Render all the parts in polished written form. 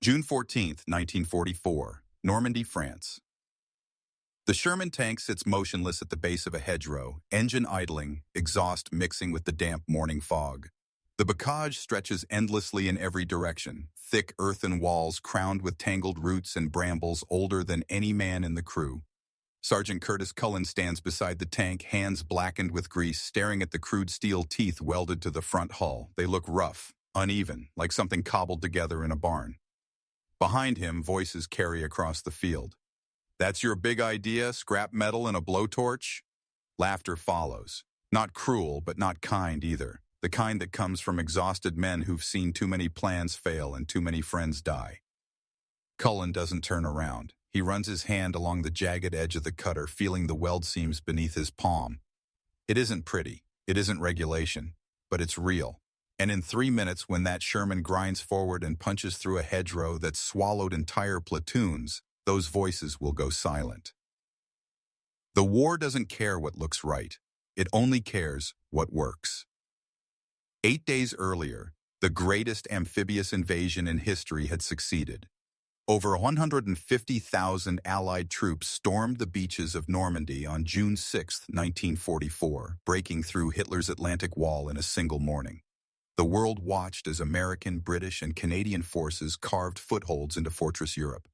June 14, 1944, Normandy, France. The Sherman tank sits motionless at the base of a hedgerow, engine idling, exhaust mixing with the damp morning fog. The bocage stretches endlessly in every direction, thick earthen walls crowned with tangled roots and brambles older than any man in the crew. Sergeant Curtis Culin stands beside the tank, hands blackened with grease, staring at the crude steel teeth welded to the front hull. They look rough, uneven, like something cobbled together in a barn. Behind him, voices carry across the field. "That's your big idea, scrap metal and a blowtorch?" Laughter follows. Not cruel, but not kind either. The kind that comes from exhausted men who've seen too many plans fail and too many friends die. Cullen doesn't turn around. He runs his hand along the jagged edge of the cutter, feeling the weld seams beneath his palm. It isn't pretty. It isn't regulation. But it's real. And in 3 minutes, when that Sherman grinds forward and punches through a hedgerow that's swallowed entire platoons, those voices will go silent. The war doesn't care what looks right. It only cares what works. 8 days earlier, the greatest amphibious invasion in history had succeeded. Over 150,000 Allied troops stormed the beaches of Normandy on June 6, 1944, breaking through Hitler's Atlantic Wall in a single morning. The world watched as American, British, and Canadian forces carved footholds into Fortress Europe.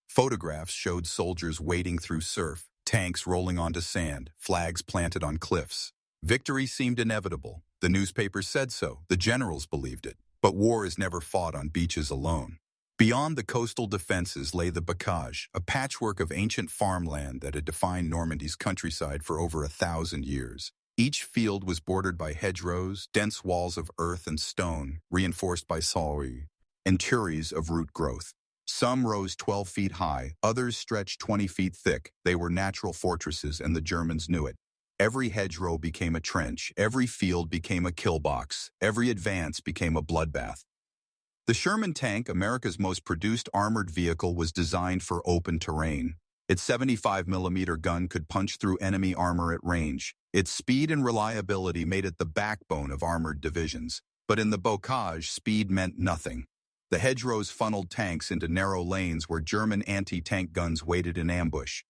Photographs showed soldiers wading through surf, tanks rolling onto sand, flags planted on cliffs. Victory seemed inevitable. The newspapers said so. The generals believed it. But war is never fought on beaches alone. Beyond the coastal defenses lay the bocage, a patchwork of ancient farmland that had defined Normandy's countryside for over 1,000 years. Each field was bordered by hedgerows, dense walls of earth and stone, reinforced by sawyers, and tueries of root growth. Some rose 12 feet high, others stretched 20 feet thick. They were natural fortresses, and the Germans knew it. Every hedgerow became a trench, every field became a kill box, every advance became a bloodbath. The Sherman tank, America's most produced armored vehicle, was designed for open terrain. Its 75mm gun could punch through enemy armor at range. Its speed and reliability made it the backbone of armored divisions. But in the bocage, speed meant nothing. The hedgerows funneled tanks into narrow lanes where German anti-tank guns waited in ambush.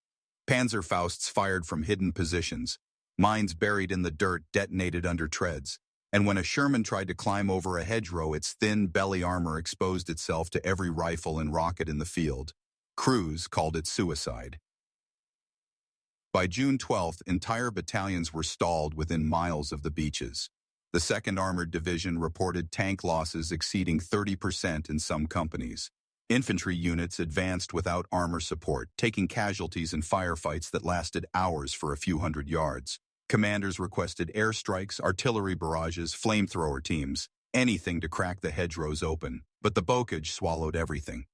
Panzerfausts fired from hidden positions. Mines buried in the dirt detonated under treads. And when a Sherman tried to climb over a hedgerow, its thin belly armor exposed itself to every rifle and rocket in the field. Crews called it suicide. By June 12th, entire battalions were stalled within miles of the beaches. The 2nd Armored Division reported tank losses exceeding 30% in some companies. Infantry units advanced without armor support, taking casualties in firefights that lasted hours for a few hundred yards. Commanders requested airstrikes, artillery barrages, flamethrower teams, anything to crack the hedgerows open. But the bocage swallowed everything.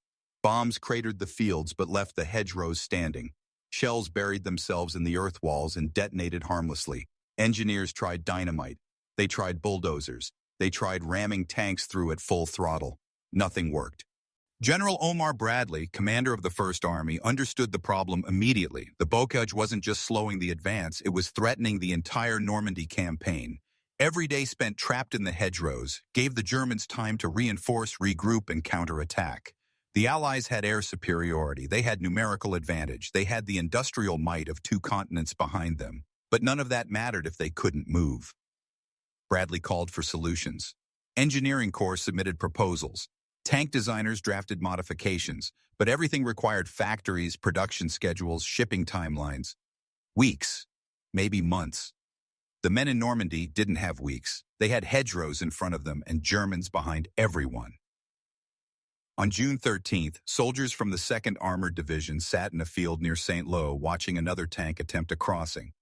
Bombs cratered the fields but left the hedgerows standing. Shells buried themselves in the earth walls and detonated harmlessly. Engineers tried dynamite. They tried bulldozers. They tried ramming tanks through at full throttle. Nothing worked. General Omar Bradley, commander of the First Army, understood the problem immediately. The bocage wasn't just slowing the advance, it was threatening the entire Normandy campaign. Every day spent trapped in the hedgerows gave the Germans time to reinforce, regroup, and counterattack. The Allies had air superiority, they had numerical advantage, they had the industrial might of 2 continents behind them. But none of that mattered if they couldn't move. Bradley called for solutions. Engineering corps submitted proposals. Tank designers drafted modifications, but everything required factories, production schedules, shipping timelines. Weeks, maybe months. The men in Normandy didn't have weeks. They had hedgerows in front of them and Germans behind everyone. On June 13th, soldiers from the 2nd Armored Division sat in a field near St. Lo watching another tank attempt a crossing.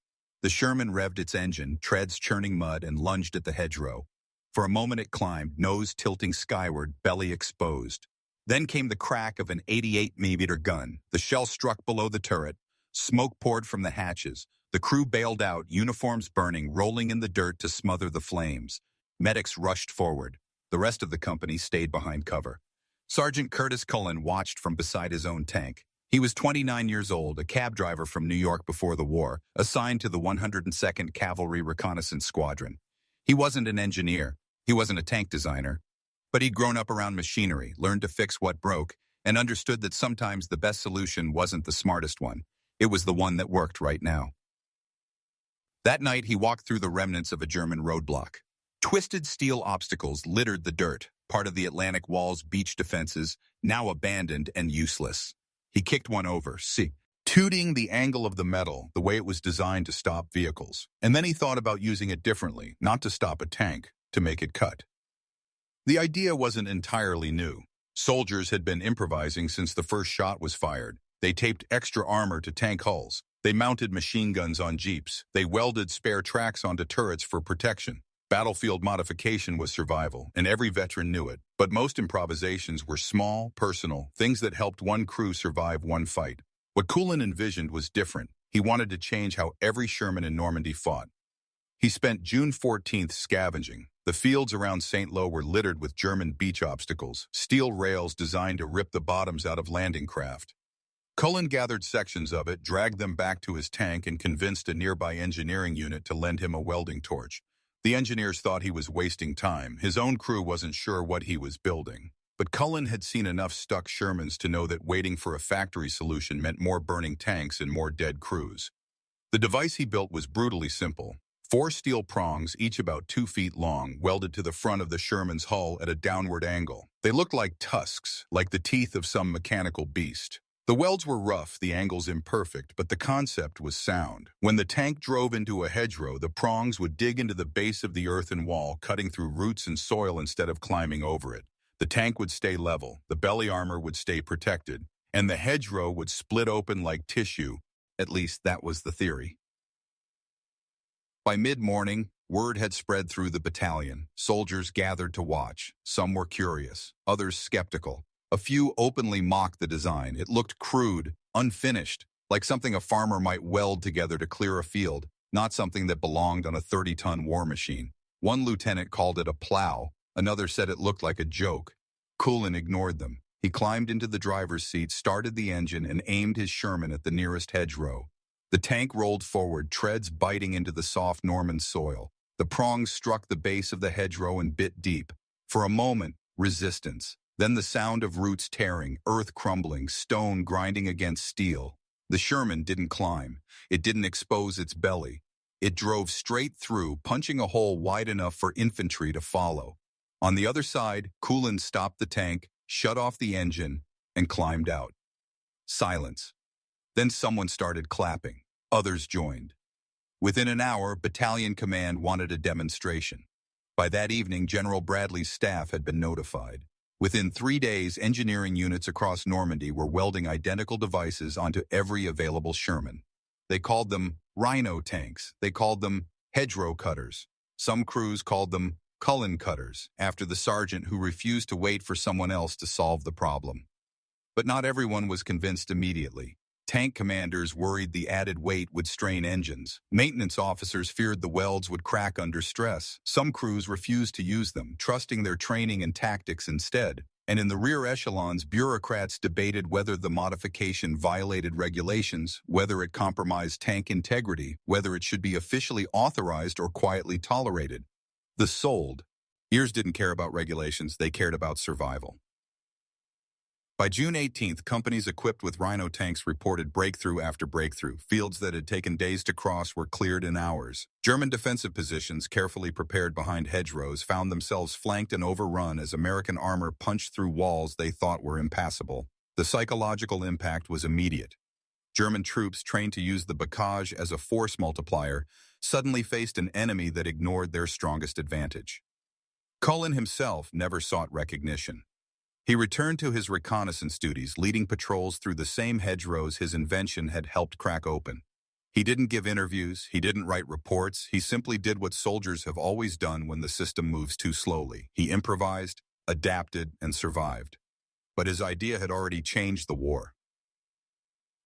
The Sherman revved its engine, treads churning mud, and lunged at the hedgerow. For a moment it climbed, nose tilting skyward, belly exposed. Then came the crack of an 88mm gun. The shell struck below the turret. Smoke poured from the hatches. The crew bailed out, uniforms burning, rolling in the dirt to smother the flames. Medics rushed forward. The rest of the company stayed behind cover. Sergeant Curtis Culin watched from beside his own tank. He was 29 years old, a cab driver from New York before the war, assigned to the 102nd Cavalry Reconnaissance Squadron. He wasn't an engineer. He wasn't a tank designer. But he'd grown up around machinery, learned to fix what broke, and understood that sometimes the best solution wasn't the smartest one. It was the one that worked right now. That night, he walked through the remnants of a German roadblock. Twisted steel obstacles littered the dirt, part of the Atlantic Wall's beach defenses, now abandoned and useless. He kicked one over, tooting the angle of the metal the way it was designed to stop vehicles. And then he thought about using it differently, not to stop a tank, to make it cut. The idea wasn't entirely new. Soldiers had been improvising since the first shot was fired. They taped extra armor to tank hulls. They mounted machine guns on jeeps. They welded spare tracks onto turrets for protection. Battlefield modification was survival, and every veteran knew it. But most improvisations were small, personal, things that helped one crew survive one fight. What Culin envisioned was different. He wanted to change how every Sherman in Normandy fought. He spent June 14th scavenging. The fields around St. Lo were littered with German beach obstacles, steel rails designed to rip the bottoms out of landing craft. Culin gathered sections of it, dragged them back to his tank, and convinced a nearby engineering unit to lend him a welding torch. The engineers thought he was wasting time. His own crew wasn't sure what he was building. But Culin had seen enough stuck Shermans to know that waiting for a factory solution meant more burning tanks and more dead crews. The device he built was brutally simple. 4 steel prongs, each about 2 feet long, welded to the front of the Sherman's hull at a downward angle. They looked like tusks, like the teeth of some mechanical beast. The welds were rough, the angles imperfect, but the concept was sound. When the tank drove into a hedgerow, the prongs would dig into the base of the earthen wall, cutting through roots and soil instead of climbing over it. The tank would stay level, the belly armor would stay protected, and the hedgerow would split open like tissue. At least that was the theory. By mid-morning, word had spread through the battalion. Soldiers gathered to watch. Some were curious, others skeptical. A few openly mocked the design. It looked crude, unfinished, like something a farmer might weld together to clear a field, not something that belonged on a 30-ton war machine. One lieutenant called it a plow. Another said it looked like a joke. Culin ignored them. He climbed into the driver's seat, started the engine, and aimed his Sherman at the nearest hedgerow. The tank rolled forward, treads biting into the soft Norman soil. The prongs struck the base of the hedgerow and bit deep. For a moment, resistance. Then the sound of roots tearing, earth crumbling, stone grinding against steel. The Sherman didn't climb. It didn't expose its belly. It drove straight through, punching a hole wide enough for infantry to follow. On the other side, Culin stopped the tank, shut off the engine, and climbed out. Silence. Then someone started clapping. Others joined. Within an hour, battalion command wanted a demonstration. By that evening, General Bradley's staff had been notified. Within 3 days, engineering units across Normandy were welding identical devices onto every available Sherman. They called them Rhino tanks. They called them hedgerow cutters. Some crews called them Culin cutters, after the sergeant who refused to wait for someone else to solve the problem. But not everyone was convinced immediately. Tank commanders worried the added weight would strain engines. Maintenance officers feared the welds would crack under stress. Some crews refused to use them, trusting their training and tactics instead. And in the rear echelons, bureaucrats debated whether the modification violated regulations, whether it compromised tank integrity, whether it should be officially authorized or quietly tolerated. The sold. Ears didn't care about regulations, they cared about survival. By June 18th, companies equipped with Rhino tanks reported breakthrough after breakthrough. Fields that had taken days to cross were cleared in hours. German defensive positions, carefully prepared behind hedgerows, found themselves flanked and overrun as American armor punched through walls they thought were impassable. The psychological impact was immediate. German troops, trained to use the bocage as a force multiplier, suddenly faced an enemy that ignored their strongest advantage. Culin himself never sought recognition. He returned to his reconnaissance duties, leading patrols through the same hedgerows his invention had helped crack open. He didn't give interviews, he didn't write reports, he simply did what soldiers have always done when the system moves too slowly. He improvised, adapted, and survived. But his idea had already changed the war.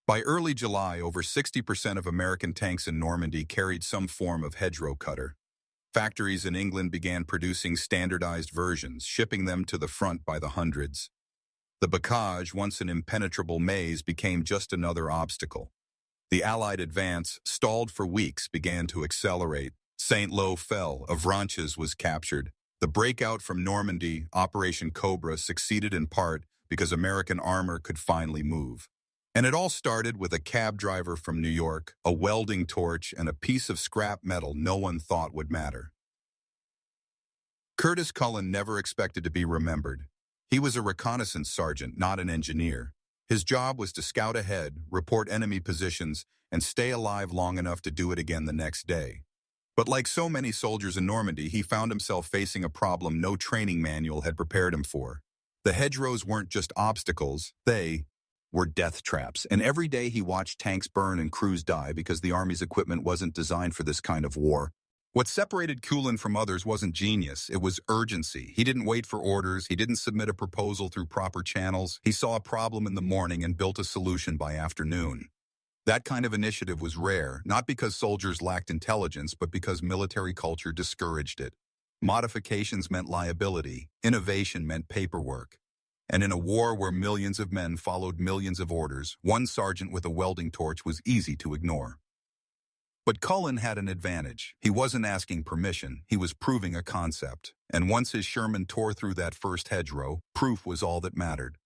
By early July, over 60% of American tanks in Normandy carried some form of hedgerow cutter. Factories in England began producing standardized versions, shipping them to the front by the hundreds. The bocage, once an impenetrable maze, became just another obstacle. The Allied advance, stalled for weeks, began to accelerate. St. Lo fell, Avranches was captured. The breakout from Normandy, Operation Cobra, succeeded in part because American armor could finally move. And it all started with a cab driver from New York, a welding torch, and a piece of scrap metal no one thought would matter. Curtis Culin never expected to be remembered. He was a reconnaissance sergeant, not an engineer. His job was to scout ahead, report enemy positions, and stay alive long enough to do it again the next day. But like so many soldiers in Normandy, he found himself facing a problem no training manual had prepared him for. The hedgerows weren't just obstacles, they were death traps, and every day he watched tanks burn and crews die because the Army's equipment wasn't designed for this kind of war. What separated Culin from others wasn't genius, it was urgency. He didn't wait for orders, he didn't submit a proposal through proper channels. He saw a problem in the morning and built a solution by afternoon. That kind of initiative was rare, not because soldiers lacked intelligence, but because military culture discouraged it. Modifications meant liability, innovation meant paperwork. And in a war where millions of men followed millions of orders, one sergeant with a welding torch was easy to ignore. But Culin had an advantage. He wasn't asking permission, he was proving a concept. And once his Sherman tore through that first hedgerow, proof was all that mattered.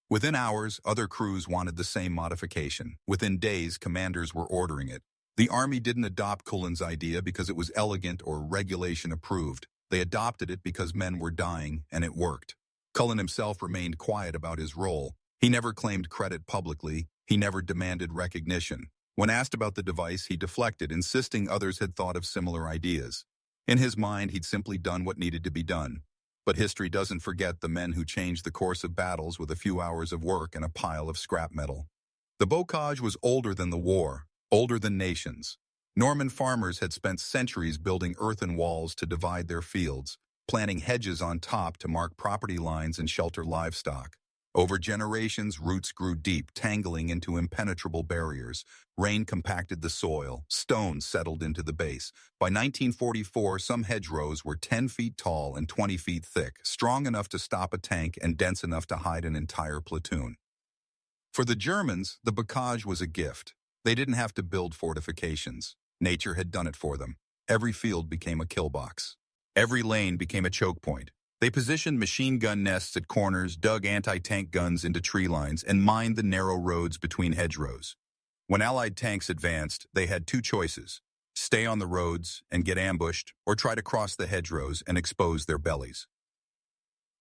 Within hours, other crews wanted the same modification. Within days, commanders were ordering it. The Army didn't adopt Culin's idea because it was elegant or regulation approved. They adopted it because men were dying, and it worked. Culin himself remained quiet about his role. He never claimed credit publicly. He never demanded recognition. When asked about the device, he deflected, insisting others had thought of similar ideas. In his mind, he'd simply done what needed to be done. But history doesn't forget the men who changed the course of battles with a few hours of work and a pile of scrap metal. The bocage was older than the war, older than nations. Norman farmers had spent centuries building earthen walls to divide their fields, planting hedges on top to mark property lines and shelter livestock. Over generations, roots grew deep, tangling into impenetrable barriers. Rain compacted the soil, stones settled into the base. By 1944, some hedgerows were 10 feet tall and 20 feet thick, strong enough to stop a tank and dense enough to hide an entire platoon. For the Germans, the bocage was a gift. They didn't have to build fortifications. Nature had done it for them. Every field became a kill box. Every lane became a choke point. They positioned machine gun nests at corners, dug anti-tank guns into tree lines, and mined the narrow roads between hedgerows. When Allied tanks advanced, they had two choices: stay on the roads and get ambushed, or try to cross the hedgerows and expose their bellies.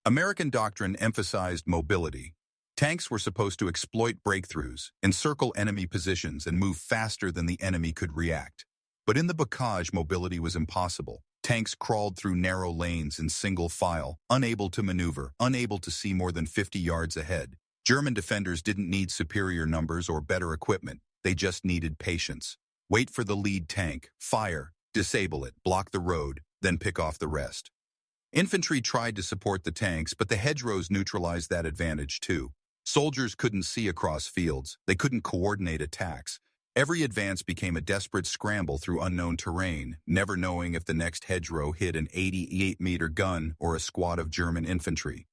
American doctrine emphasized mobility. Tanks were supposed to exploit breakthroughs, encircle enemy positions, and move faster than the enemy could react. But in the bocage, mobility was impossible. Tanks crawled through narrow lanes in single file, unable to maneuver, unable to see more than 50 yards ahead. German defenders didn't need superior numbers or better equipment. They just needed patience. Wait for the lead tank, fire, disable it, block the road, then pick off the rest. Infantry tried to support the tanks, but the hedgerows neutralized that advantage too. Soldiers couldn't see across fields. They couldn't coordinate attacks. Every advance became a desperate scramble through unknown terrain, never knowing if the next hedgerow hit an 88-meter gun or a squad of German infantry.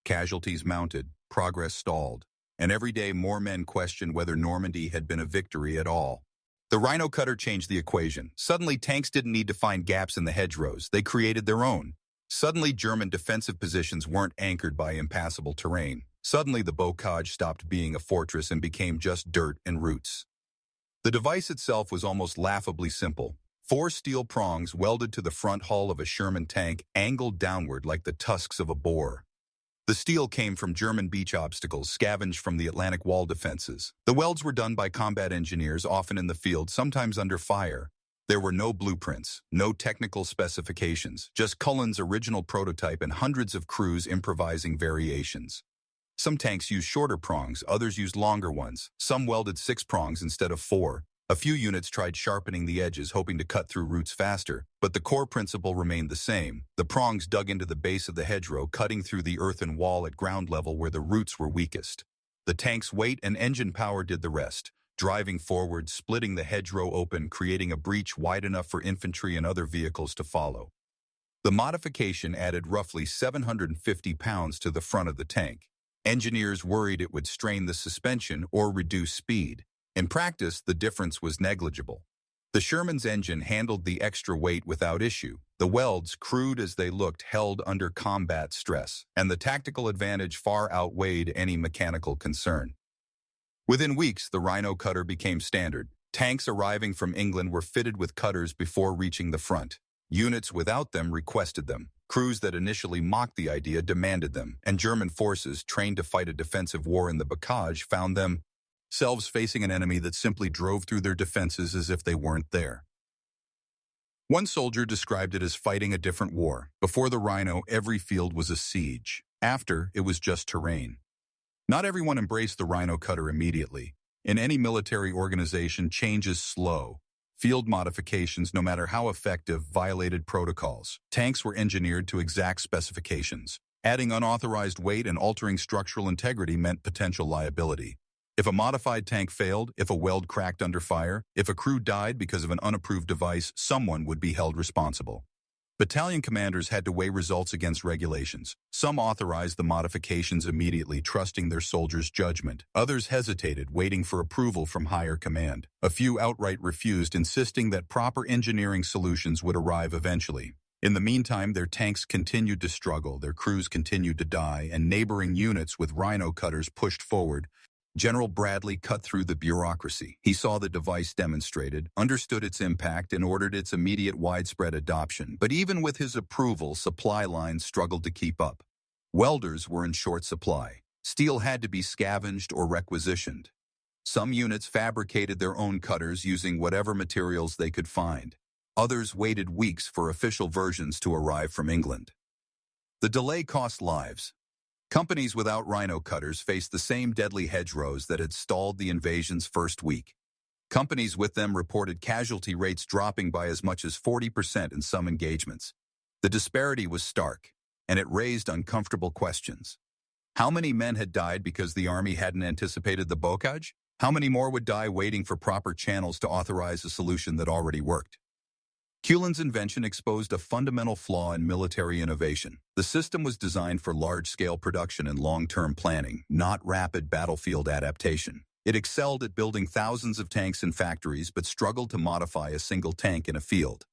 Casualties mounted, progress stalled, and every day more men questioned whether Normandy had been a victory at all. The Rhino cutter changed the equation. Suddenly, tanks didn't need to find gaps in the hedgerows. They created their own. Suddenly, German defensive positions weren't anchored by impassable terrain. Suddenly, the bocage stopped being a fortress and became just dirt and roots. The device itself was almost laughably simple. 4 steel prongs welded to the front hull of a Sherman tank, angled downward like the tusks of a boar. The steel came from German beach obstacles scavenged from the Atlantic Wall defenses. The welds were done by combat engineers, often in the field, sometimes under fire. There were no blueprints, no technical specifications, just Culin's original prototype and hundreds of crews improvising variations. Some tanks used shorter prongs, others used longer ones. Some welded 6 prongs instead of 4. A few units tried sharpening the edges, hoping to cut through roots faster, but the core principle remained the same. The prongs dug into the base of the hedgerow, cutting through the earthen wall at ground level where the roots were weakest. The tank's weight and engine power did the rest, driving forward, splitting the hedgerow open, creating a breach wide enough for infantry and other vehicles to follow. The modification added roughly 750 pounds to the front of the tank. Engineers worried it would strain the suspension or reduce speed. In practice, the difference was negligible. The Sherman's engine handled the extra weight without issue. The welds, crude as they looked, held under combat stress, and the tactical advantage far outweighed any mechanical concern. Within weeks, the Rhino cutter became standard. Tanks arriving from England were fitted with cutters before reaching the front. Units without them requested them. Crews that initially mocked the idea demanded them, and German forces, trained to fight a defensive war in the bocage, found themselves facing an enemy that simply drove through their defenses as if they weren't there. One soldier described it as fighting a different war. Before the Rhino, every field was a siege. After, it was just terrain. Not everyone embraced the Rhino cutter immediately. In any military organization, change is slow. Field modifications, no matter how effective, violated protocols. Tanks were engineered to exact specifications. Adding unauthorized weight and altering structural integrity meant potential liability. If a modified tank failed, if a weld cracked under fire, if a crew died because of an unapproved device, someone would be held responsible. Battalion commanders had to weigh results against regulations. Some authorized the modifications immediately, trusting their soldiers' judgment. Others hesitated, waiting for approval from higher command. A few outright refused, insisting that proper engineering solutions would arrive eventually. In the meantime, their tanks continued to struggle, their crews continued to die, and neighboring units with Rhino cutters pushed forward. General Bradley cut through the bureaucracy. He saw the device demonstrated, understood its impact, and ordered its immediate widespread adoption. But even with his approval, supply lines struggled to keep up. Welders were in short supply. Steel had to be scavenged or requisitioned. Some units fabricated their own cutters using whatever materials they could find. Others waited weeks for official versions to arrive from England. The delay cost lives. Companies without Rhino cutters faced the same deadly hedgerows that had stalled the invasion's first week. Companies with them reported casualty rates dropping by as much as 40% in some engagements. The disparity was stark, and it raised uncomfortable questions. How many men had died because the army hadn't anticipated the bocage? How many more would die waiting for proper channels to authorize a solution that already worked? Culin's invention exposed a fundamental flaw in military innovation. The system was designed for large-scale production and long-term planning, not rapid battlefield adaptation. It excelled at building thousands of tanks in factories, but struggled to modify a single tank in a field.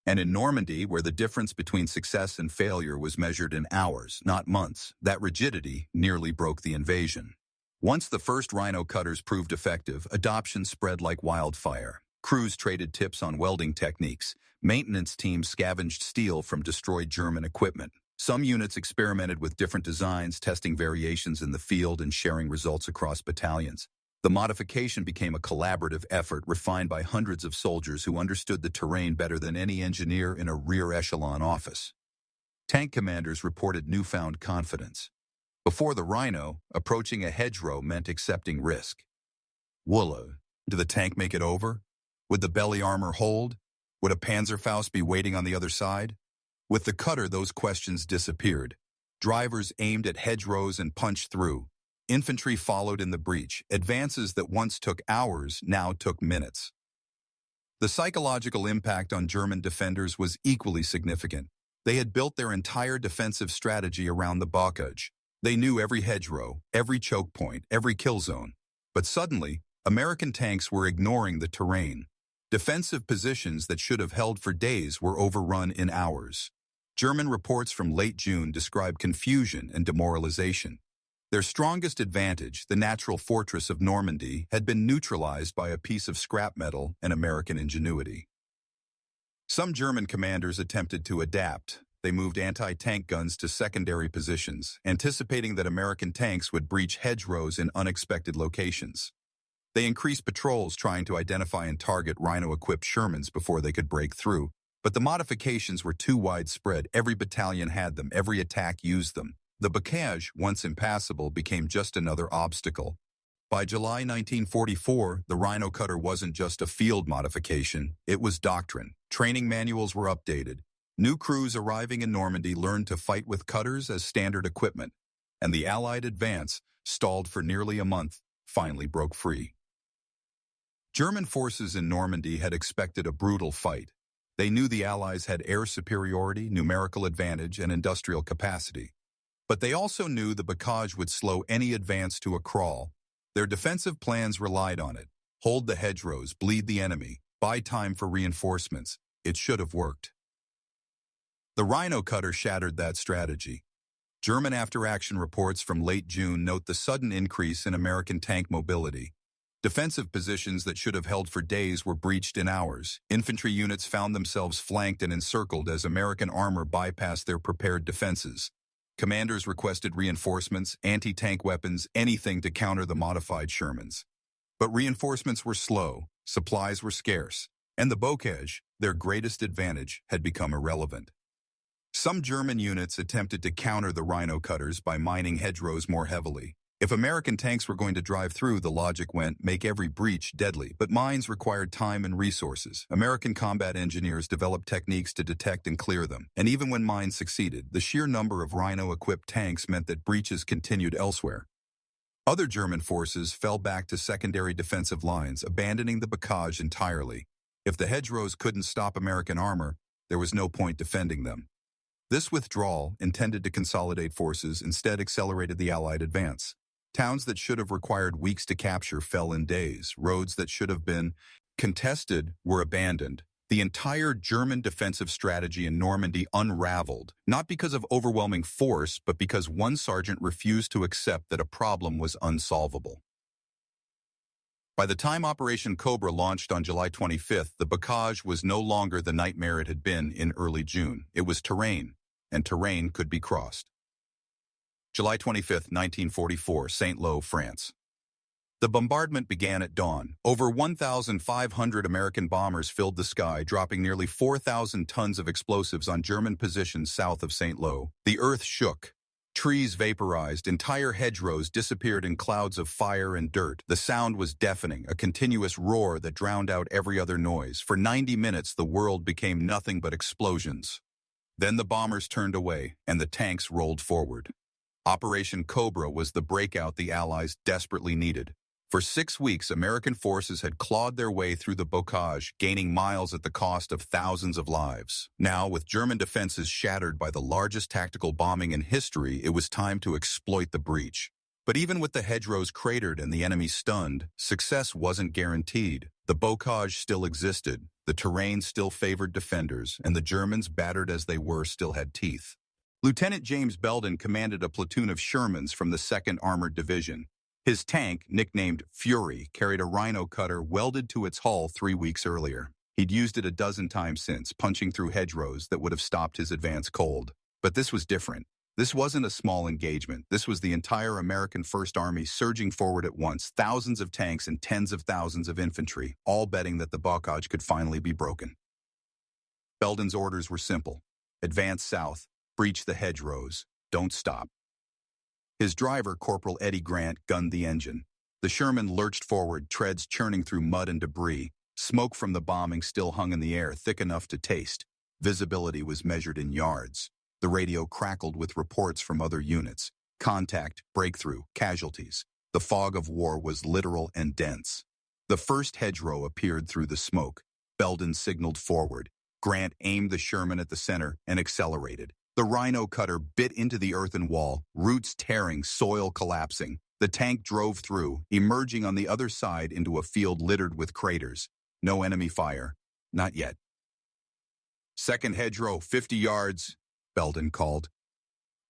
And in Normandy, where the difference between success and failure was measured in hours, not months, that rigidity nearly broke the invasion. Once the first Rhino cutters proved effective, adoption spread like wildfire. Crews traded tips on welding techniques. Maintenance teams scavenged steel from destroyed German equipment. Some units experimented with different designs, testing variations in the field and sharing results across battalions. The modification became a collaborative effort refined by hundreds of soldiers who understood the terrain better than any engineer in a rear echelon office. Tank commanders reported newfound confidence. Before the Rhino, approaching a hedgerow meant accepting risk. Would the tank make it over? Would the belly armor hold? Would a Panzerfaust be waiting on the other side? With the cutter, those questions disappeared. Drivers aimed at hedgerows and punched through. Infantry followed in the breach. Advances that once took hours now took minutes. The psychological impact on German defenders was equally significant. They had built their entire defensive strategy around the bocage. They knew every hedgerow, every choke point, every kill zone. But suddenly, American tanks were ignoring the terrain. Defensive positions that should have held for days were overrun in hours. German reports from late June described confusion and demoralization. Their strongest advantage, the natural fortress of Normandy, had been neutralized by a piece of scrap metal and American ingenuity. Some German commanders attempted to adapt. They moved anti-tank guns to secondary positions, anticipating that American tanks would breach hedgerows in unexpected locations. They increased patrols trying to identify and target Rhino-equipped Shermans before they could break through. But the modifications were too widespread. Every battalion had them. Every attack used them. The bocage, once impassable, became just another obstacle. By July 1944, the Rhino cutter wasn't just a field modification. It was doctrine. Training manuals were updated. New crews arriving in Normandy learned to fight with cutters as standard equipment. And the Allied advance, stalled for nearly a month, finally broke free. German forces in Normandy had expected a brutal fight. They knew the Allies had air superiority, numerical advantage, and industrial capacity. But they also knew the bocage would slow any advance to a crawl. Their defensive plans relied on it. Hold the hedgerows, bleed the enemy, buy time for reinforcements. It should have worked. The Rhino cutter shattered that strategy. German after-action reports from late June note the sudden increase in American tank mobility. Defensive positions that should have held for days were breached in hours. Infantry units found themselves flanked and encircled as American armor bypassed their prepared defenses. Commanders requested reinforcements, anti-tank weapons, anything to counter the modified Shermans. But reinforcements were slow, supplies were scarce, and the bocage, their greatest advantage, had become irrelevant. Some German units attempted to counter the Rhino cutters by mining hedgerows more heavily. If American tanks were going to drive through, the logic went, make every breach deadly. But mines required time and resources. American combat engineers developed techniques to detect and clear them. And even when mines succeeded, the sheer number of Rhino-equipped tanks meant that breaches continued elsewhere. Other German forces fell back to secondary defensive lines, abandoning the bocage entirely. If the hedgerows couldn't stop American armor, there was no point defending them. This withdrawal, intended to consolidate forces, instead accelerated the Allied advance. Towns that should have required weeks to capture fell in days. Roads that should have been contested were abandoned. The entire German defensive strategy in Normandy unraveled, not because of overwhelming force, but because one sergeant refused to accept that a problem was unsolvable. By the time Operation Cobra launched on July 25th, the bocage was no longer the nightmare it had been in early June. It was terrain, and terrain could be crossed. July 25, 1944, Saint-Lô, France. The bombardment began at dawn. Over 1,500 American bombers filled the sky, dropping nearly 4,000 tons of explosives on German positions south of Saint-Lô. The earth shook. Trees vaporized, entire hedgerows disappeared in clouds of fire and dirt. The sound was deafening, a continuous roar that drowned out every other noise. For 90 minutes, the world became nothing but explosions. Then the bombers turned away, and the tanks rolled forward. Operation Cobra was the breakout the Allies desperately needed. For 6 weeks, American forces had clawed their way through the bocage, gaining miles at the cost of thousands of lives. Now, with German defenses shattered by the largest tactical bombing in history, it was time to exploit the breach. But even with the hedgerows cratered and the enemy stunned, success wasn't guaranteed. The bocage still existed, the terrain still favored defenders, and the Germans, battered as they were, still had teeth. Lieutenant James Belden commanded a platoon of Shermans from the 2nd Armored Division. His tank, nicknamed Fury, carried a Rhino cutter welded to its hull 3 weeks earlier. He'd used it a dozen times since, punching through hedgerows that would have stopped his advance cold. But this was different. This wasn't a small engagement. This was the entire American First Army surging forward at once, thousands of tanks and tens of thousands of infantry, all betting that the bocage could finally be broken. Belden's orders were simple. Advance south, breach the hedgerows, don't stop. His driver, Corporal Eddie Grant, gunned the engine. The Sherman lurched forward, treads churning through mud and debris. Smoke from the bombing still hung in the air, thick enough to taste. Visibility was measured in yards. The radio crackled with reports from other units. Contact, breakthrough, casualties. The fog of war was literal and dense. The first hedgerow appeared through the smoke. Belden signaled forward. Grant aimed the Sherman at the center and accelerated. The Rhino cutter bit into the earthen wall, roots tearing, soil collapsing. The tank drove through, emerging on the other side into a field littered with craters. No enemy fire. Not yet. Second hedgerow, 50 yards, Belden called.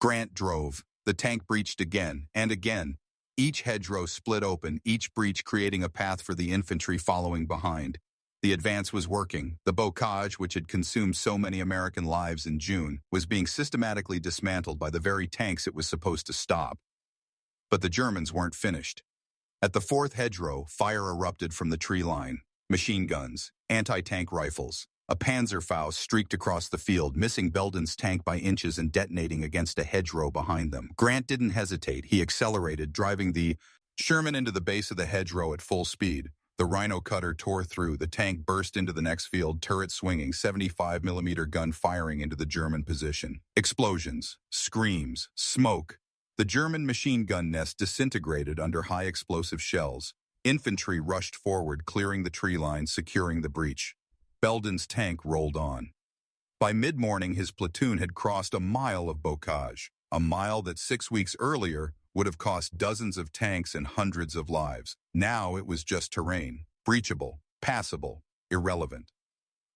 Grant drove. The tank breached again and again. Each hedgerow split open, each breach creating a path for the infantry following behind. The advance was working. The bocage, which had consumed so many American lives in June, was being systematically dismantled by the very tanks it was supposed to stop. But the Germans weren't finished. At the 4th hedgerow, fire erupted from the tree line. Machine guns, anti-tank rifles. A Panzerfaust streaked across the field, missing Belden's tank by inches and detonating against a hedgerow behind them. Grant didn't hesitate. He accelerated, driving the Sherman into the base of the hedgerow at full speed. The Rhino cutter tore through. The tank burst into the next field, turret swinging, 75mm gun firing into the German position. Explosions, screams, smoke. The German machine gun nest disintegrated under high explosive shells. Infantry rushed forward, clearing the tree line, securing the breach. Belden's tank rolled on. By mid-morning, his platoon had crossed a mile of bocage, a mile that 6 weeks earlier would have cost dozens of tanks and hundreds of lives. Now it was just terrain, breachable, passable, irrelevant.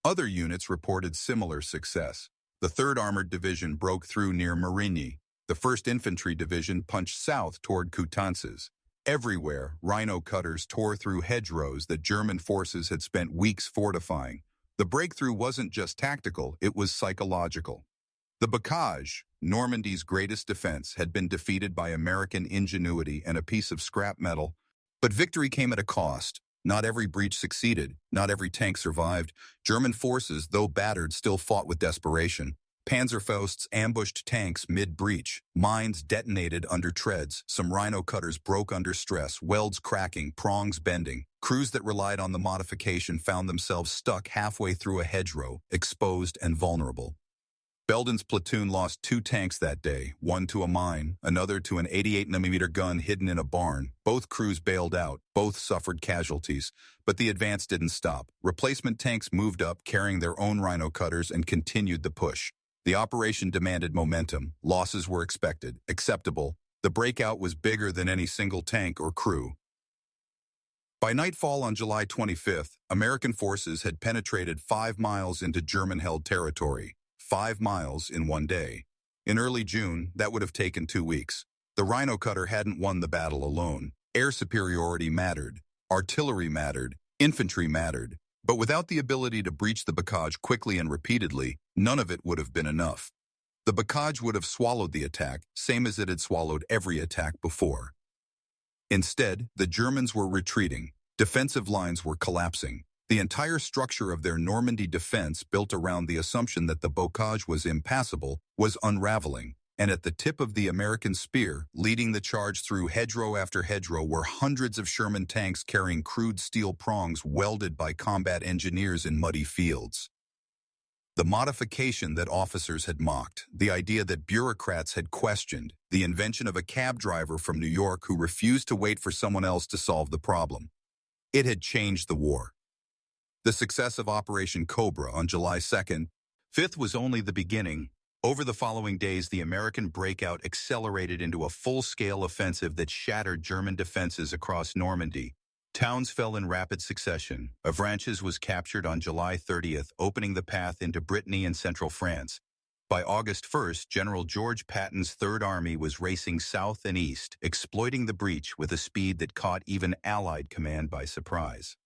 Other units reported similar success. The 3rd Armored Division broke through near Marigny. The 1st Infantry Division punched south toward Coutances. Everywhere, rhino cutters tore through hedgerows that German forces had spent weeks fortifying. The breakthrough wasn't just tactical, it was psychological. The bocage, Normandy's greatest defense, had been defeated by American ingenuity and a piece of scrap metal. But victory came at a cost. Not every breach succeeded, not every tank survived. German forces, though battered, still fought with desperation. Panzerfausts ambushed tanks mid-breach. Mines detonated under treads. Some rhino cutters broke under stress, welds cracking, prongs bending. Crews that relied on the modification found themselves stuck halfway through a hedgerow, exposed and vulnerable. Belden's platoon lost 2 tanks that day, one to a mine, another to an 88mm gun hidden in a barn. Both crews bailed out, both suffered casualties. But the advance didn't stop. Replacement tanks moved up, carrying their own rhino cutters, and continued the push. The operation demanded momentum. Losses were expected, acceptable. The breakout was bigger than any single tank or crew. By nightfall on July 25th, American forces had penetrated 5 miles into German-held territory. 5 miles in one day. In early June, that would have taken 2 weeks. The rhino cutter hadn't won the battle alone. Air superiority mattered. Artillery mattered. Infantry mattered. But without the ability to breach the bocage quickly and repeatedly, none of it would have been enough. The bocage would have swallowed the attack, same as it had swallowed every attack before. Instead, the Germans were retreating. Defensive lines were collapsing. The entire structure of their Normandy defense, built around the assumption that the bocage was impassable, was unraveling. And at the tip of the American spear, leading the charge through hedgerow after hedgerow, were hundreds of Sherman tanks carrying crude steel prongs welded by combat engineers in muddy fields. The modification that officers had mocked, the idea that bureaucrats had questioned, the invention of a cab driver from New York who refused to wait for someone else to solve the problem. It had changed the war. The success of Operation Cobra on July 2nd, 5th was only the beginning. Over the following days, the American breakout accelerated into a full-scale offensive that shattered German defenses across Normandy. Towns fell in rapid succession. Avranches was captured on July 30th, opening the path into Brittany and central France. By August 1st, General George Patton's Third Army was racing south and east, exploiting the breach with a speed that caught even Allied command by surprise.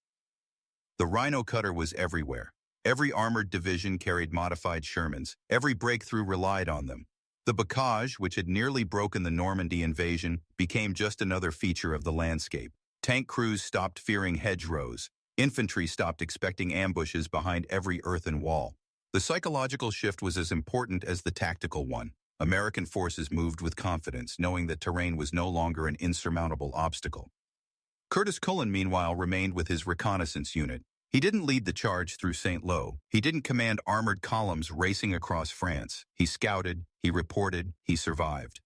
The rhino cutter was everywhere. Every armored division carried modified Shermans. Every breakthrough relied on them. The bocage, which had nearly broken the Normandy invasion, became just another feature of the landscape. Tank crews stopped fearing hedgerows. Infantry stopped expecting ambushes behind every earthen wall. The psychological shift was as important as the tactical one. American forces moved with confidence, knowing that terrain was no longer an insurmountable obstacle. Curtis Culin, meanwhile, remained with his reconnaissance unit. He didn't lead the charge through Saint-Lô. He didn't command armored columns racing across France. He scouted, he reported, he survived.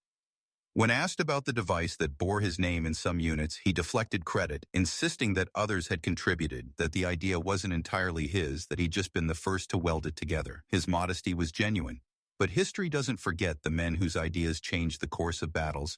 When asked about the device that bore his name in some units, he deflected credit, insisting that others had contributed, that the idea wasn't entirely his, that he'd just been the first to weld it together. His modesty was genuine. But history doesn't forget the men whose ideas changed the course of battles.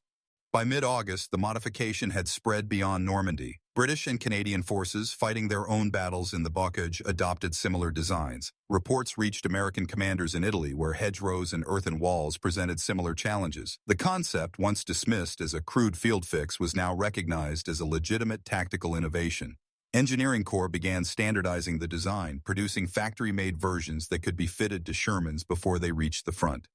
By mid-August, the modification had spread beyond Normandy. British and Canadian forces, fighting their own battles in the bocage, adopted similar designs. Reports reached American commanders in Italy, where hedgerows and earthen walls presented similar challenges. The concept, once dismissed as a crude field fix, was now recognized as a legitimate tactical innovation. Engineering Corps began standardizing the design, producing factory-made versions that could be fitted to Shermans before they reached the front.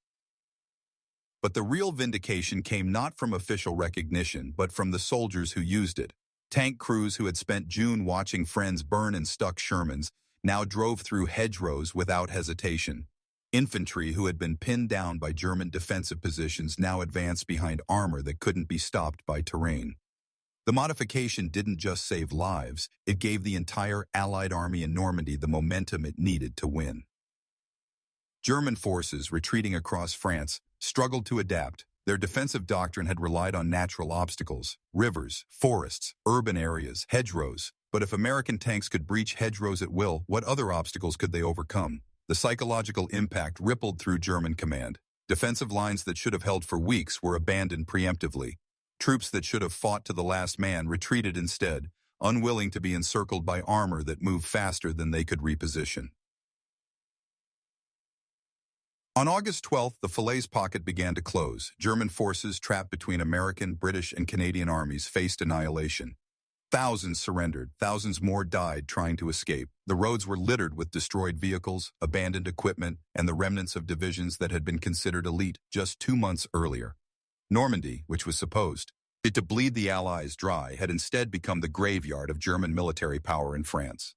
But the real vindication came not from official recognition, but from the soldiers who used it. Tank crews who had spent June watching friends burn in stuck Shermans now drove through hedgerows without hesitation. Infantry who had been pinned down by German defensive positions now advanced behind armor that couldn't be stopped by terrain. The modification didn't just save lives, it gave the entire Allied army in Normandy the momentum it needed to win. German forces, retreating across France, struggled to adapt. Their defensive doctrine had relied on natural obstacles, rivers, forests, urban areas, hedgerows. But if American tanks could breach hedgerows at will, what other obstacles could they overcome? The psychological impact rippled through German command. Defensive lines that should have held for weeks were abandoned preemptively. Troops that should have fought to the last man retreated instead, unwilling to be encircled by armor that moved faster than they could reposition. On August 12th, the Falaise pocket began to close. German forces trapped between American, British, and Canadian armies faced annihilation. Thousands surrendered, thousands more died trying to escape. The roads were littered with destroyed vehicles, abandoned equipment, and the remnants of divisions that had been considered elite just 2 months earlier. Normandy, which was supposed to bleed the Allies dry, had instead become the graveyard of German military power in France.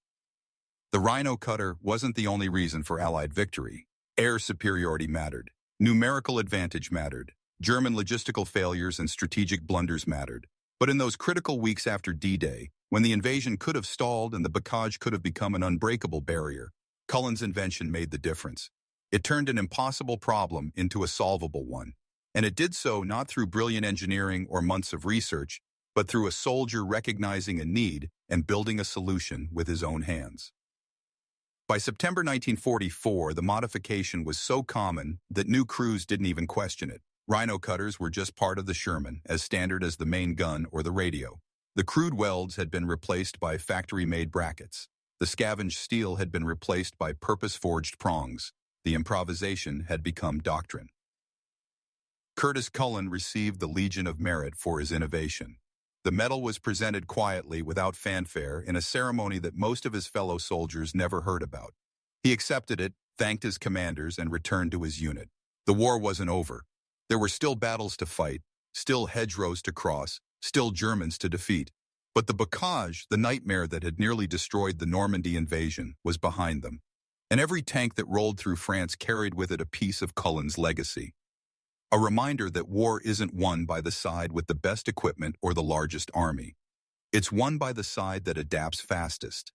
The Rhino cutter wasn't the only reason for Allied victory. Air superiority mattered. Numerical advantage mattered. German logistical failures and strategic blunders mattered. But in those critical weeks after D-Day, when the invasion could have stalled and the bocage could have become an unbreakable barrier, Culin's invention made the difference. It turned an impossible problem into a solvable one. And it did so not through brilliant engineering or months of research, but through a soldier recognizing a need and building a solution with his own hands. By September 1944, the modification was so common that new crews didn't even question it. Rhino cutters were just part of the Sherman, as standard as the main gun or the radio. The crude welds had been replaced by factory-made brackets. The scavenged steel had been replaced by purpose-forged prongs. The improvisation had become doctrine. Curtis Culin received the Legion of Merit for his innovation. The medal was presented quietly, without fanfare, in a ceremony that most of his fellow soldiers never heard about. He accepted it, thanked his commanders, and returned to his unit. The war wasn't over. There were still battles to fight, still hedgerows to cross, still Germans to defeat. But the bocage, the nightmare that had nearly destroyed the Normandy invasion, was behind them. And every tank that rolled through France carried with it a piece of Culin's legacy. A reminder that war isn't won by the side with the best equipment or the largest army. It's won by the side that adapts fastest,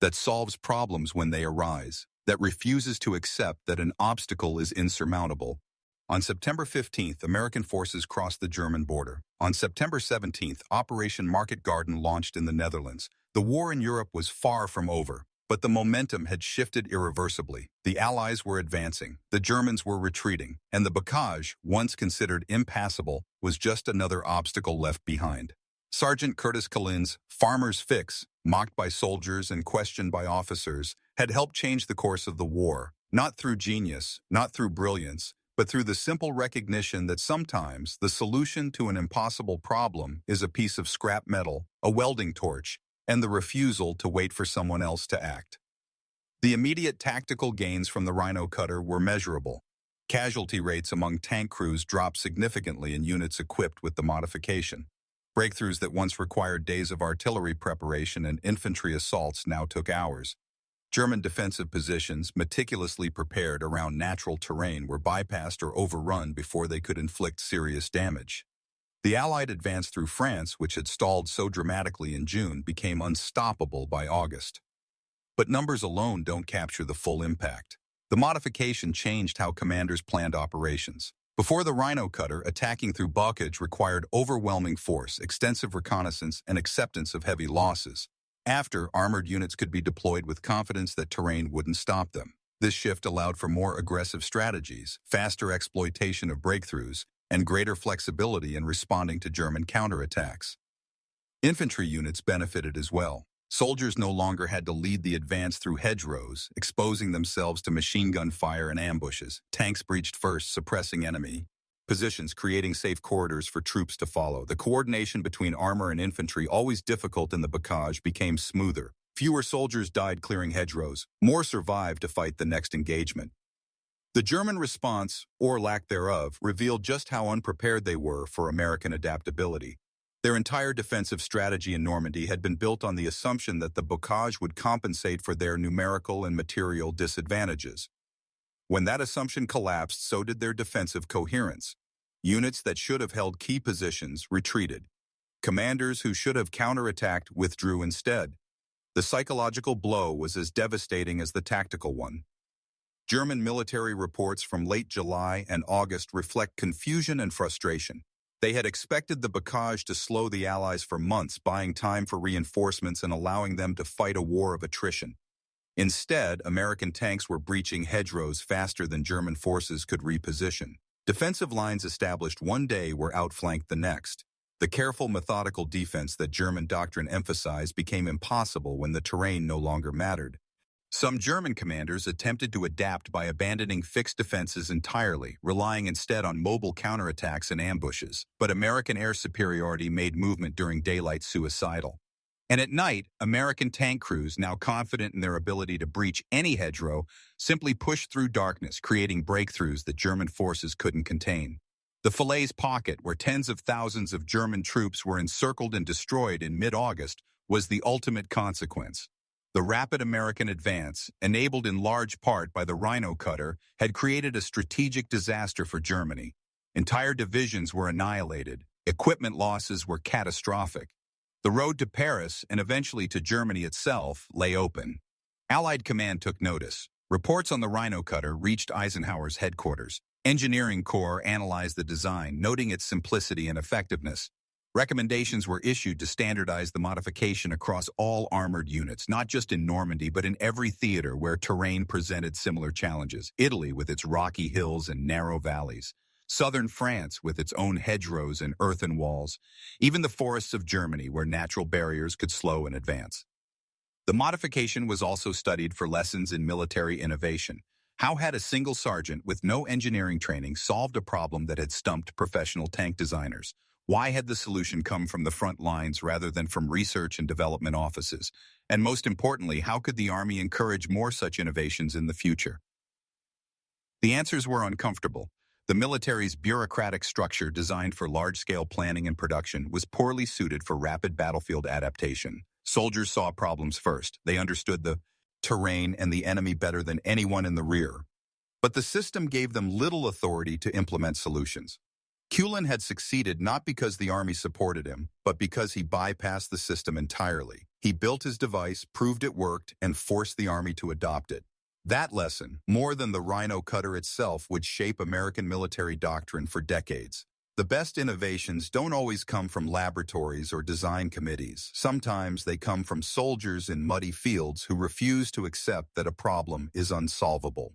that solves problems when they arise, that refuses to accept that an obstacle is insurmountable. On September 15th, American forces crossed the German border. On September 17th, Operation Market Garden launched in the Netherlands. The war in Europe was far from over, but the momentum had shifted irreversibly. The Allies were advancing, the Germans were retreating, and the bocage, once considered impassable, was just another obstacle left behind. Sergeant Curtis Culin's farmer's fix, mocked by soldiers and questioned by officers, had helped change the course of the war, not through genius, not through brilliance, but through the simple recognition that sometimes the solution to an impossible problem is a piece of scrap metal, a welding torch, and the refusal to wait for someone else to act. The immediate tactical gains from the Rhino cutter were measurable. Casualty rates among tank crews dropped significantly in units equipped with the modification. Breakthroughs that once required days of artillery preparation and infantry assaults now took hours. German defensive positions, meticulously prepared around natural terrain, were bypassed or overrun before they could inflict serious damage. The Allied advance through France, which had stalled so dramatically in June, became unstoppable by August. But numbers alone don't capture the full impact. The modification changed how commanders planned operations. Before the Rhino cutter, attacking through bocage required overwhelming force, extensive reconnaissance, and acceptance of heavy losses. After, armored units could be deployed with confidence that terrain wouldn't stop them. This shift allowed for more aggressive strategies, faster exploitation of breakthroughs, and greater flexibility in responding to German counterattacks. Infantry units benefited as well. Soldiers no longer had to lead the advance through hedgerows, exposing themselves to machine gun fire and ambushes. Tanks breached first, suppressing enemy positions, creating safe corridors for troops to follow. The coordination between armor and infantry, always difficult in the bocage, became smoother. Fewer soldiers died clearing hedgerows. More survived to fight the next engagement. The German response, or lack thereof, revealed just how unprepared they were for American adaptability. Their entire defensive strategy in Normandy had been built on the assumption that the bocage would compensate for their numerical and material disadvantages. When that assumption collapsed, so did their defensive coherence. Units that should have held key positions retreated. Commanders who should have counterattacked withdrew instead. The psychological blow was as devastating as the tactical one. German military reports from late July and August reflect confusion and frustration. They had expected the bocage to slow the Allies for months, buying time for reinforcements and allowing them to fight a war of attrition. Instead, American tanks were breaching hedgerows faster than German forces could reposition. Defensive lines established one day were outflanked the next. The careful, methodical defense that German doctrine emphasized became impossible when the terrain no longer mattered. Some German commanders attempted to adapt by abandoning fixed defenses entirely, relying instead on mobile counterattacks and ambushes. But American air superiority made movement during daylight suicidal. And at night, American tank crews, now confident in their ability to breach any hedgerow, simply pushed through darkness, creating breakthroughs that German forces couldn't contain. The Falaise Pocket, where tens of thousands of German troops were encircled and destroyed in mid-August, was the ultimate consequence. The rapid American advance, enabled in large part by the Rhino cutter, had created a strategic disaster for Germany. Entire divisions were annihilated. Equipment losses were catastrophic. The road to Paris, and eventually to Germany itself, lay open. Allied command took notice. Reports on the Rhino cutter reached Eisenhower's headquarters. Engineering Corps analyzed the design, noting its simplicity and effectiveness. Recommendations were issued to standardize the modification across all armored units, not just in Normandy, but in every theater where terrain presented similar challenges. Italy with its rocky hills and narrow valleys. Southern France with its own hedgerows and earthen walls. Even the forests of Germany where natural barriers could slow an advance. The modification was also studied for lessons in military innovation. How had a single sergeant with no engineering training solved a problem that had stumped professional tank designers? Why had the solution come from the front lines rather than from research and development offices? And most importantly, how could the Army encourage more such innovations in the future? The answers were uncomfortable. The military's bureaucratic structure, designed for large-scale planning and production, was poorly suited for rapid battlefield adaptation. Soldiers saw problems first. They understood the terrain and the enemy better than anyone in the rear. But the system gave them little authority to implement solutions. Culin had succeeded not because the Army supported him, but because he bypassed the system entirely. He built his device, proved it worked, and forced the Army to adopt it. That lesson, more than the Rhino cutter itself, would shape American military doctrine for decades. The best innovations don't always come from laboratories or design committees. Sometimes they come from soldiers in muddy fields who refuse to accept that a problem is unsolvable.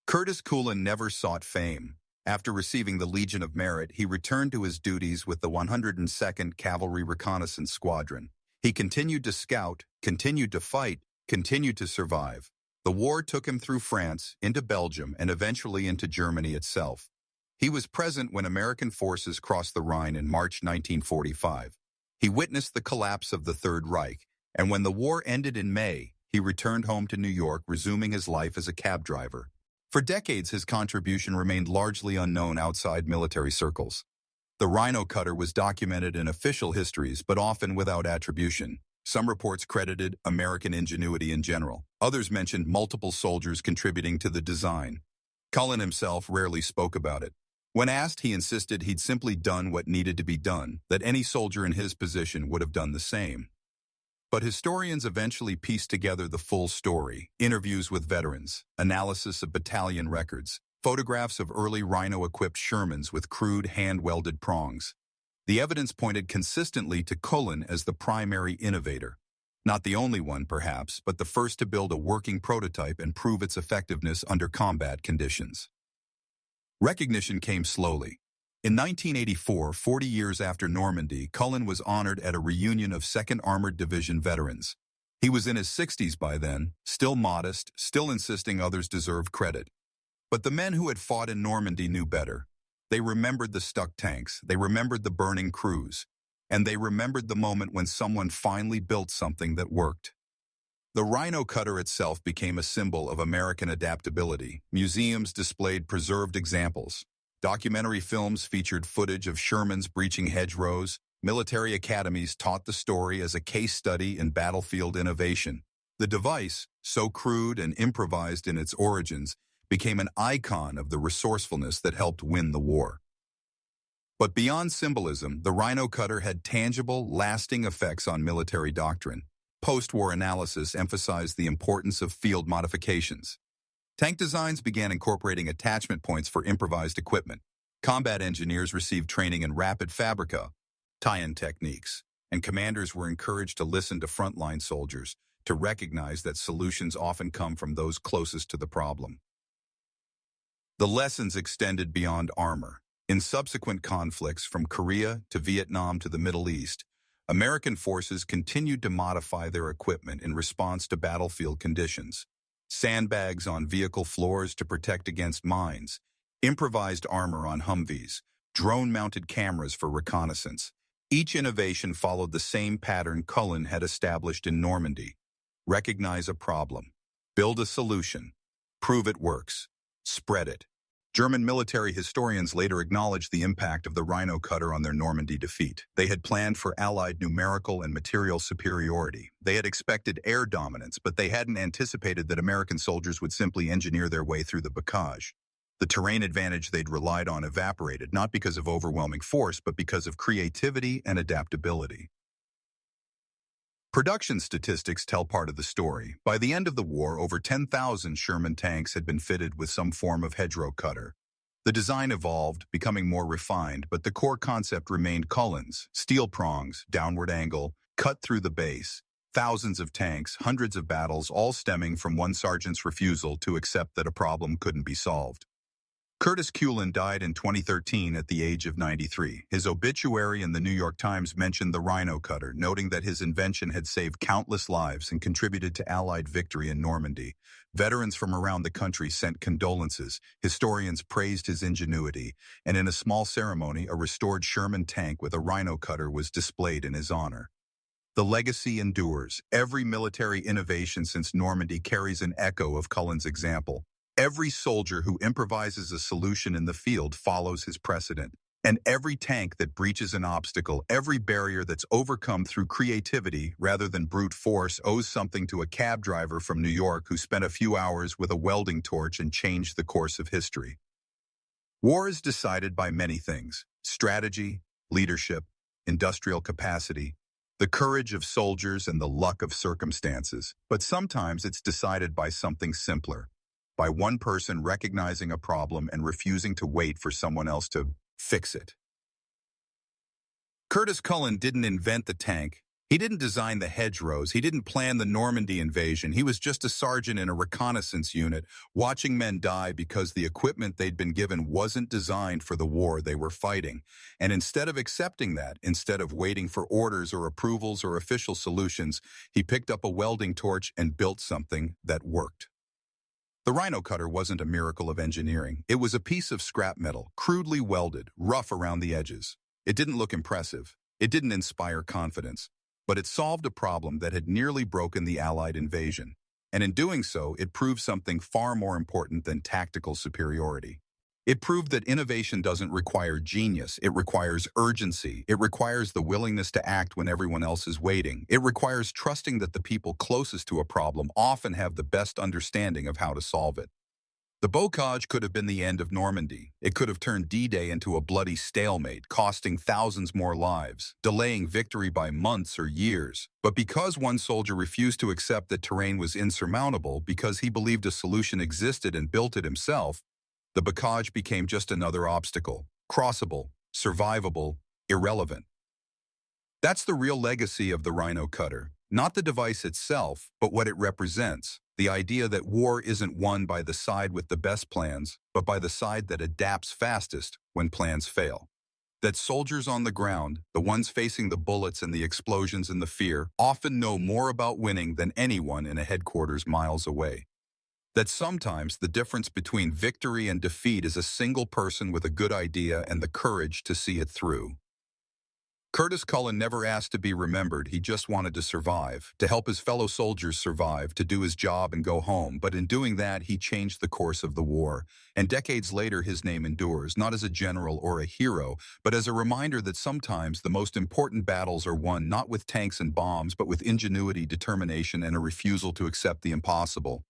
Curtis Culin never sought fame. After receiving the Legion of Merit, he returned to his duties with the 102nd Cavalry Reconnaissance Squadron. He continued to scout, continued to fight, continued to survive. The war took him through France, into Belgium, and eventually into Germany itself. He was present when American forces crossed the Rhine in March 1945. He witnessed the collapse of the Third Reich, and when the war ended in May, he returned home to New York, resuming his life as a cab driver. For decades, his contribution remained largely unknown outside military circles. The Rhino cutter was documented in official histories, but often without attribution. Some reports credited American ingenuity in general. Others mentioned multiple soldiers contributing to the design. Culin himself rarely spoke about it. When asked, he insisted he'd simply done what needed to be done, that any soldier in his position would have done the same. But historians eventually pieced together the full story: interviews with veterans, analysis of battalion records, photographs of early Rhino-equipped Shermans with crude hand-welded prongs. The evidence pointed consistently to Culin as the primary innovator. Not the only one, perhaps, but the first to build a working prototype and prove its effectiveness under combat conditions. Recognition came slowly. In 1984, 40 years after Normandy, Culin was honored at a reunion of 2nd Armored Division veterans. He was in his 60s by then, still modest, still insisting others deserved credit. But the men who had fought in Normandy knew better. They remembered the stuck tanks, they remembered the burning crews, and they remembered the moment when someone finally built something that worked. The Rhino cutter itself became a symbol of American adaptability. Museums displayed preserved examples. Documentary films featured footage of Sherman's breaching hedgerows. Military academies taught the story as a case study in battlefield innovation. The device, so crude and improvised in its origins, became an icon of the resourcefulness that helped win the war. But beyond symbolism, the Rhino cutter had tangible, lasting effects on military doctrine. Post-war analysis emphasized the importance of field modifications. Tank designs began incorporating attachment points for improvised equipment. Combat engineers received training in rapid fabrica, tie-in techniques, and commanders were encouraged to listen to frontline soldiers, to recognize that solutions often come from those closest to the problem. The lessons extended beyond armor. In subsequent conflicts, from Korea to Vietnam to the Middle East, American forces continued to modify their equipment in response to battlefield conditions. Sandbags on vehicle floors to protect against mines, improvised armor on Humvees, drone-mounted cameras for reconnaissance. Each innovation followed the same pattern Culin had established in Normandy. Recognize a problem. Build a solution. Prove it works. Spread it. German military historians later acknowledged the impact of the Rhino cutter on their Normandy defeat. They had planned for Allied numerical and material superiority. They had expected air dominance, but they hadn't anticipated that American soldiers would simply engineer their way through the bocage. The terrain advantage they'd relied on evaporated, not because of overwhelming force, but because of creativity and adaptability. Production statistics tell part of the story. By the end of the war, over 10,000 Sherman tanks had been fitted with some form of hedgerow cutter. The design evolved, becoming more refined, but the core concept remained Culin's: steel prongs, downward angle, cut through the base. Thousands of tanks, hundreds of battles, all stemming from one sergeant's refusal to accept that a problem couldn't be solved. Curtis Culin died in 2013 at the age of 93. His obituary in the New York Times mentioned the Rhino cutter, noting that his invention had saved countless lives and contributed to Allied victory in Normandy. Veterans from around the country sent condolences, historians praised his ingenuity, and in a small ceremony, a restored Sherman tank with a Rhino cutter was displayed in his honor. The legacy endures. Every military innovation since Normandy carries an echo of Culin's example. Every soldier who improvises a solution in the field follows his precedent. And every tank that breaches an obstacle, every barrier that's overcome through creativity rather than brute force owes something to a cab driver from New York who spent a few hours with a welding torch and changed the course of history. War is decided by many things: strategy, leadership, industrial capacity, the courage of soldiers, and the luck of circumstances. But sometimes it's decided by something simpler, by one person recognizing a problem and refusing to wait for someone else to fix it. Curtis Culin didn't invent the tank. He didn't design the hedgerows. He didn't plan the Normandy invasion. He was just a sergeant in a reconnaissance unit, watching men die because the equipment they'd been given wasn't designed for the war they were fighting. And instead of accepting that, instead of waiting for orders or approvals or official solutions, he picked up a welding torch and built something that worked. The Rhino cutter wasn't a miracle of engineering. It was a piece of scrap metal, crudely welded, rough around the edges. It didn't look impressive. It didn't inspire confidence. But it solved a problem that had nearly broken the Allied invasion. And in doing so, it proved something far more important than tactical superiority. It proved that innovation doesn't require genius. It requires urgency. It requires the willingness to act when everyone else is waiting. It requires trusting that the people closest to a problem often have the best understanding of how to solve it. The bocage could have been the end of Normandy. It could have turned D-Day into a bloody stalemate, costing thousands more lives, delaying victory by months or years. But because one soldier refused to accept that terrain was insurmountable, because he believed a solution existed and built it himself, the bocage became just another obstacle, crossable, survivable, irrelevant. That's the real legacy of the Rhino cutter. Not the device itself, but what it represents. The idea that war isn't won by the side with the best plans, but by the side that adapts fastest when plans fail. That soldiers on the ground, the ones facing the bullets and the explosions and the fear, often know more about winning than anyone in a headquarters miles away. That sometimes the difference between victory and defeat is a single person with a good idea and the courage to see it through. Curtis Culin never asked to be remembered. He just wanted to survive, to help his fellow soldiers survive, to do his job and go home. But in doing that, he changed the course of the war. And decades later, his name endures, not as a general or a hero, but as a reminder that sometimes the most important battles are won not with tanks and bombs, but with ingenuity, determination, and a refusal to accept the impossible.